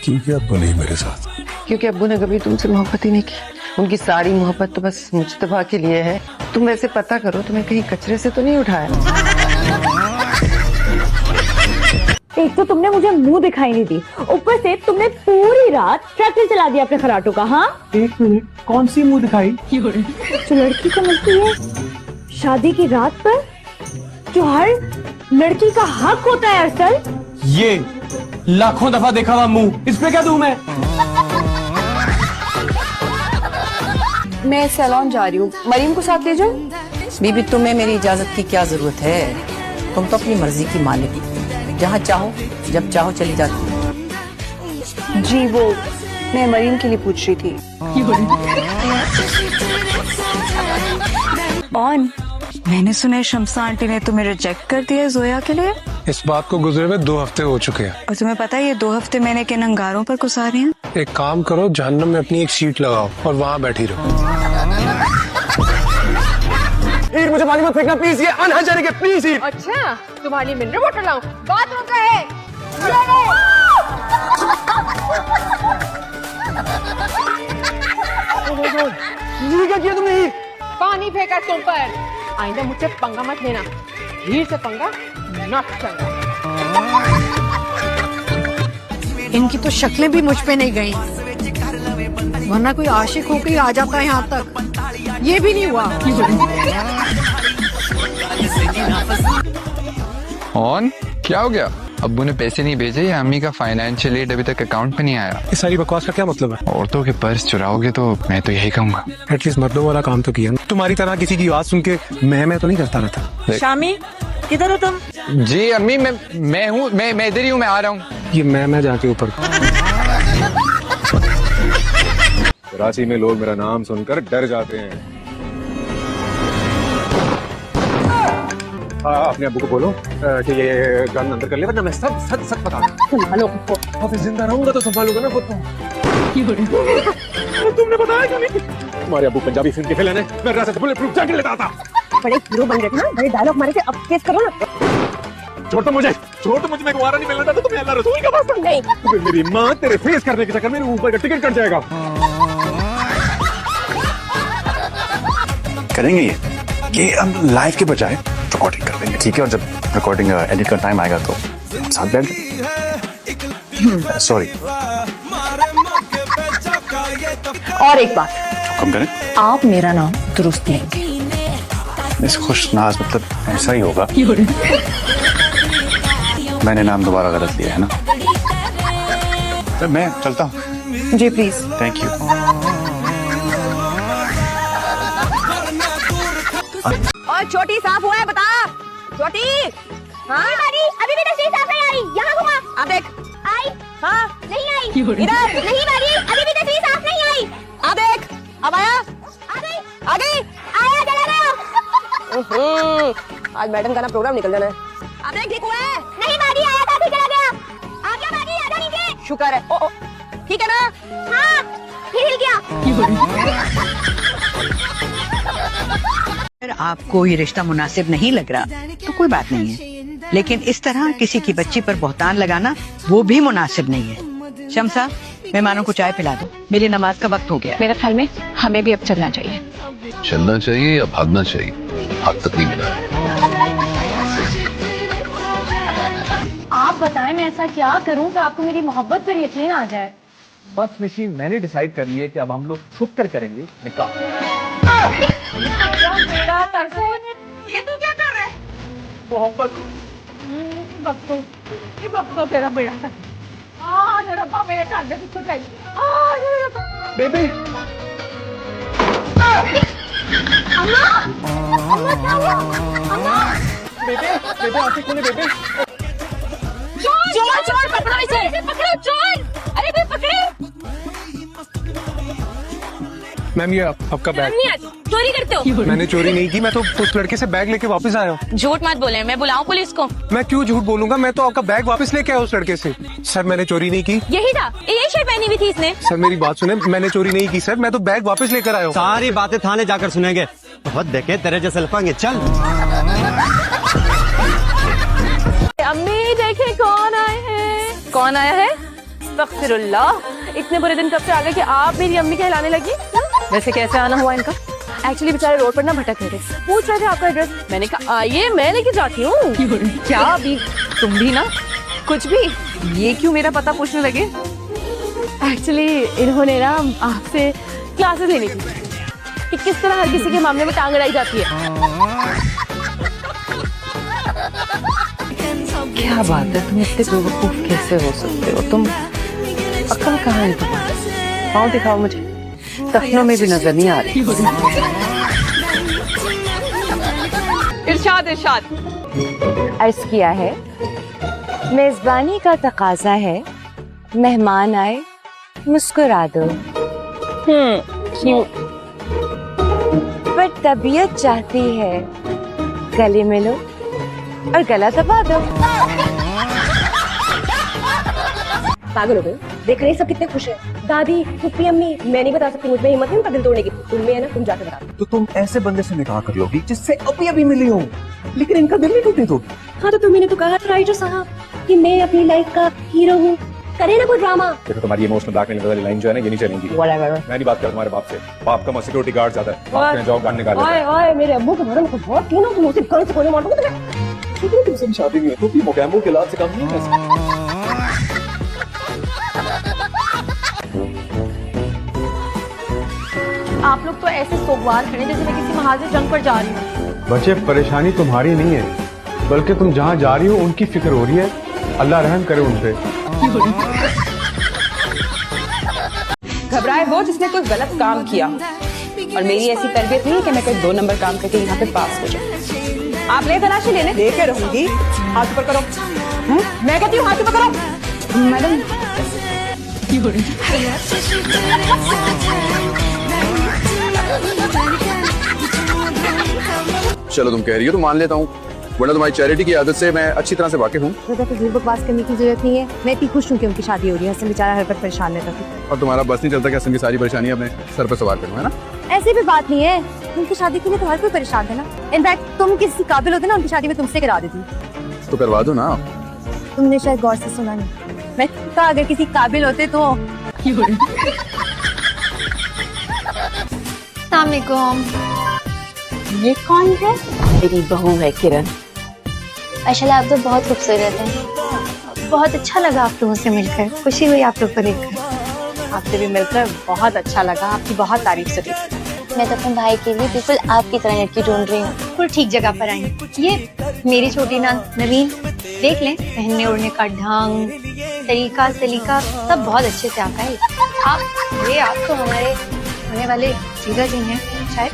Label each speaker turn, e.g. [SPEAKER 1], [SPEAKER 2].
[SPEAKER 1] की क्या अब्बू नहीं मेरे साथ?
[SPEAKER 2] क्योंकि अब्बू ने कभी तुमसे मोहब्बत ही नहीं की। उनकी सारी मोहब्बत तो बस मुज्तबा के लिए है। तुम वैसे पता करो, तुम्हें कहीं कचरे से तो नहीं उठाया?
[SPEAKER 3] एक तो तुमने मुझे मुंह दिखाई नहीं दी, ऊपर से तुमने पूरी रात ट्रैक्टर चला दिया अपने खराटों का। हाँ,
[SPEAKER 4] एक मिनट, कौन सी मुंह दिखाई?
[SPEAKER 3] जो लड़की को मिलती है शादी की रात पर, जो हर लड़की का हक होता है अरसल।
[SPEAKER 4] ये लाखों दफा देखा हुआ मुंह, इस पे क्या दूं
[SPEAKER 5] मैं सैलून जा रही हूँ, मरीम को साथ ले जाऊं?
[SPEAKER 2] बीबी, तुम्हें मेरी इजाजत की क्या जरूरत है? तुम तो अपनी मर्जी की मालिक, जहाँ चाहो जब चाहो चली जाती।
[SPEAKER 5] जी वो मैं मरीम के लिए पूछ रही थी।
[SPEAKER 6] ऑन, मैंने सुना है शम्सा आंटी ने तुम्हें रिजेक्ट कर दिया जोया के लिए।
[SPEAKER 1] इस बात को गुजरे हुए 2 हफ्ते हो चुके हैं।
[SPEAKER 6] और तुम्हें पता है ये 2 हफ्ते मैंने किन अंगारों पर गुजारे हैं।
[SPEAKER 1] एक काम करो, जहन्नम में अपनी एक सीट लगाओ और वहाँ बैठी रहो।
[SPEAKER 4] मुझे पानी मत फेंकना प्लीज, ये अनहाइजीनिक है प्लीज।
[SPEAKER 5] अच्छा, तुम्हारे लिए मिनरल वाटर लाऊं? बाथरूम का है।
[SPEAKER 4] ये क्या किया तुमने?
[SPEAKER 5] पानी फेंका तुम पर। आइंदा मुझसे पंगा मत लेना, हीर से पंगा न चलना।
[SPEAKER 7] इनकी तो शक्लें भी मुझ पे नहीं गई, वरना कोई आशिक होकर ही आ जाता है यहाँ तक। ये भी नहीं हुआ।
[SPEAKER 8] ऑन, क्या हो गया? अब्बू ने पैसे नहीं भेजे या अम्मी का फाइनेंशियल एड अभी तक अकाउंट में नहीं आया?
[SPEAKER 1] इस सारी बकवास का क्या मतलब है?
[SPEAKER 8] औरतों के पर्स चुराओगे तो मैं तो यही कहूंगा।
[SPEAKER 1] एटलीस्ट मर्दों वाला काम तो किया। तुम्हारी तरह किसी की आवाज सुन के मैं तो नहीं करता रहता।
[SPEAKER 3] शामी, किधर हो तुम?
[SPEAKER 8] जी अम्मी, मैं हूँ, मैं इधर ही हूँ, मैं आ रहा हूँ।
[SPEAKER 1] ये मैं जाके ऊपर।
[SPEAKER 9] कराची में लोग मेरा नाम सुनकर डर जाते हैं। अपने अब्बू को बोलो कि ये गन अंदर कर ले, वरना मैं सब सच बता दूं। और फिर जिंदा रहूंगा तो संभालूंगा ना खुद को। तुमने बताया क्यों नहीं? तुम्हारे अब्बू पंजाबी फिल्म के विलेन है, मैं रास्ते बुलेट प्रूफ जैकेट लेता था।
[SPEAKER 3] बड़े हीरो बन गए ना, बड़े डायलॉग मारे थे, अब केस करो ना।
[SPEAKER 9] छोड़ तो मुझे, मैं कुंवारा नहीं मिलना चाहता। तुम्हें अल्लाह रसूल का वास्ता नहीं। मेरी माँ तेरे फेस करने के चक्कर में ऊपर का टिकट कट जाएगा।
[SPEAKER 10] करेंगे ये हम लाइव के बजाय रिकॉर्डिंग कर देंगे, ठीक है? और जब रिकॉर्डिंग एडिट का टाइम आएगा तो साथ बैठ जाएंगे। सॉरी।
[SPEAKER 3] और एक बात,
[SPEAKER 10] हुक्म करें।
[SPEAKER 3] आप मेरा नाम दुरुस्त लेंगे।
[SPEAKER 10] इस खुशनाज मतलब ऐसा ही होगा। मैंने नाम दोबारा गलत लिया है ना? तो मैं चलता हूँ।
[SPEAKER 3] जी प्लीज।
[SPEAKER 10] Thank you.
[SPEAKER 3] और छोटी साफ हुआ है, बता छोटी। हाँ अभी भी तस्वीर साफ नहीं आई, यहाँ घुमा। अब देख आई। हाँ नहीं आई, इधर नहीं बारी, अभी भी तस्वीर साफ नहीं आई। अब देख, अब आया, आ गई, आया, चला गया।
[SPEAKER 5] आज मैडम का ना प्रोग्राम निकल जाना है।
[SPEAKER 3] अब देख ठीक हुआ है, नहीं बारी, आया था, फिर चला गया। आ गया बारी, आजा नीचे।
[SPEAKER 5] शुक्र है। ओ
[SPEAKER 3] ठीक है ना? हाँ फिर हिल गया।
[SPEAKER 7] अगर आपको ये रिश्ता मुनासिब नहीं लग रहा तो कोई बात नहीं है, लेकिन इस तरह किसी की बच्ची पर बहतान लगाना वो भी मुनासिब नहीं है। शम्सा, मेहमानों को चाय पिला दो, मेरी नमाज का वक्त हो गया।
[SPEAKER 5] मेरे ख्याल में हमें भी अब चलना चाहिए।
[SPEAKER 11] चलना चाहिए या भागना चाहिए? हक तक नहीं मिला है।
[SPEAKER 3] आप बताएं मैं ऐसा क्या करूं कि आपको मेरी मोहब्बत पर यकीन आ जाए?
[SPEAKER 4] बस मिशी, मैंने डिसाइड कर लिया कि अब हम लोग छुप कर करेंगे निकाह।
[SPEAKER 3] ये तू क्या कर रहा है?
[SPEAKER 4] मोहब्बत।
[SPEAKER 3] बक्तो तेरा बेड़ा था। रब्बा मेरे कांधे पे छुप गई।
[SPEAKER 4] बेबी।
[SPEAKER 3] अम्मा, अम्मा क्या हुआ? अम्मा।
[SPEAKER 4] बेबे आंखें खोले बेबे।
[SPEAKER 3] चोर चोर पकड़ो इसे, पकड़ो चोर। अरे भी पकड़े।
[SPEAKER 1] मैम, ये आपका बैग।
[SPEAKER 3] चोरी करते हो?
[SPEAKER 1] मैंने चोरी नहीं की, मैं तो उस लड़के से बैग लेके वापस आया हूँ।
[SPEAKER 3] झूठ मत बोले, मैं बुलाऊं पुलिस को?
[SPEAKER 1] मैं क्यों झूठ बोलूंगा, मैं तो आपका बैग वापस लेके आया उस लड़के से। सर मैंने चोरी नहीं की।
[SPEAKER 3] यही था, यही शर्ट पहनी हुई थी इसने।
[SPEAKER 1] सर मेरी बात सुने, मैंने चोरी नहीं की सर, मैं तो बैग वापस लेकर आया हूँ।
[SPEAKER 4] सारी बातें थाने जाकर सुनेंगे, बहुत देखे तेरे जैसे लफांगे। चल।
[SPEAKER 5] अम्मी देखे कौन आए हैं? कौन आया है? अस्तगफिरुल्लाह, इतने बुरे दिन कब से आ गए कि आप मेरी अम्मी के हिलाने लगी। वैसे कैसे आना हुआ इनका? एक्चुअली बेचारे रोड पर ना भटक रहे थे, पूछ रहे थे आपका एड्रेस। मैंने कहा आइए मैं लेके जाती हूँ। क्या अभी तुम भी ना कुछ भी, ये क्यों मेरा पता पूछने लगे? एक्चुअली इन्होंने ना आपसे क्लासेस लेनी थी कि किस तरह हर किसी के मामले में टांग अड़ाई जाती है। क्या बात है, तुम इतने बेवकूफ कैसे हो सकते हो? तुम अक्ल कहाँ है तुम्हारी? पाँव दिखाओ मुझे, सपनों में भी नजर नहीं आ रही। इरशाद इरशाद।
[SPEAKER 3] अर्ज किया है, मेजबानी का तकाजा है, मेहमान आए मुस्कुरा दो। पर तबीयत चाहती है गले मिलो और गला दबा दो। पागल हो गए? देख रहे हैं सब कितने खुश हैं। दादी, फूफी, अम्मी, मैं नहीं बता सकती, मुझ में हिम्मत नहीं उनका दिल तोड़ने की। तुम में है ना, तुम जाके बता दो।
[SPEAKER 9] तो तुम ऐसे बंदे से निकाह कर लोगी जिससे अभी अभी मिली हो, लेकिन इनका दिल नहीं टूटने दोगी।
[SPEAKER 3] हाँ तो तुम्हें तो कहा था राइटर साहब कि मैं अपनी लाइफ का हीरो हूँ, करे ना कोई ड्रामा।
[SPEAKER 9] देखो तुम्हारी इमोशनल ब्लैकमेल वाली लाइन जो है ना, ये नहीं चलेंगी।
[SPEAKER 3] Whatever.
[SPEAKER 9] मैं नहीं बात कर तुम्हारे बाप से, बाप का सिक्योरिटी गार्ड ज्यादा है, बाप ने जॉब गार्ड निकाल दिया।
[SPEAKER 3] ओए ओए, मेरे अब्बू के बारे में कुछ बहुत क्यों ना, तुम उसे घर से कोने मार दोगे तुम्हें।
[SPEAKER 9] तुमसे शादी नहीं है तो भी मोगैम्बो के लाभ से कम नहीं है।
[SPEAKER 5] आप लोग तो ऐसे सोगवार खड़े जैसे मैं किसी महाज जंग पर जा रही हूँ।
[SPEAKER 1] बच्चे, परेशानी तुम्हारी नहीं है, बल्कि तुम जहाँ जा रही हो उनकी फिक्र हो रही है। अल्लाह रहम करे उन पे।
[SPEAKER 5] घबराए वो जिसने कोई गलत काम किया, और मेरी ऐसी तरबियत नहीं है कि मैं कोई 2 नंबर काम करके यहाँ पे पास हो जाऊँ। आप ले तलाशी लेने लेके रहूंगी। हाथ ऊपर करो। मैं कहती हूँ हाथ ऊपर करो। मैडम
[SPEAKER 10] चलो तुम कह रही हो तो मान लेता हूँ, वरना तुम्हारी चैरिटी की आदत से मैं अच्छी तरह से वाकिफ हूँ।
[SPEAKER 3] बकवास करने की जरूरत नहीं है, मैं इतनी खुश हूँ कि उनकी शादी हो रही है। हसन बेचारा हर वक्त परेशान रहता था।
[SPEAKER 10] और तुम्हारा बस नहीं चलता कि हसन की सारी परेशानी अपने सर पर सवार करूँ, है ना?
[SPEAKER 3] ऐसी भी बात नहीं है, उनकी शादी के लिए तो हर कोई परेशान है ना। इनफैक्ट तुम किसी काबिल होते ना, उनकी शादी में तुमसे करा देती।
[SPEAKER 10] तो करवा दो ना।
[SPEAKER 3] तुमने शायद गौर से सुना नहीं, मैं तो अगर किसी काबिल होते तो।
[SPEAKER 12] ये कौन है?
[SPEAKER 3] मेरी बहू है किरण।
[SPEAKER 12] माशाल्लाह, आप तो बहुत खूबसूरत हैं। बहुत अच्छा लगा आप लोगों से मिलकर, खुशी हुई आप लोग को देखकर।
[SPEAKER 3] आपसे भी मिलकर बहुत अच्छा लगा, आपकी बहुत तारीफ सुनी।
[SPEAKER 12] मैं तो अपने भाई के लिए बिल्कुल आपकी तरह लड़की ढूंढ रही हूँ। बिल्कुल ठीक जगह पर आई। ये मेरी छोटी नान नवीन, देख लें, पहनने ओढ़ने का ढंग, तरीका सलीका सब बहुत अच्छे से आता है। आप तो हमारे होने वाले जीजा जी हैं शायद।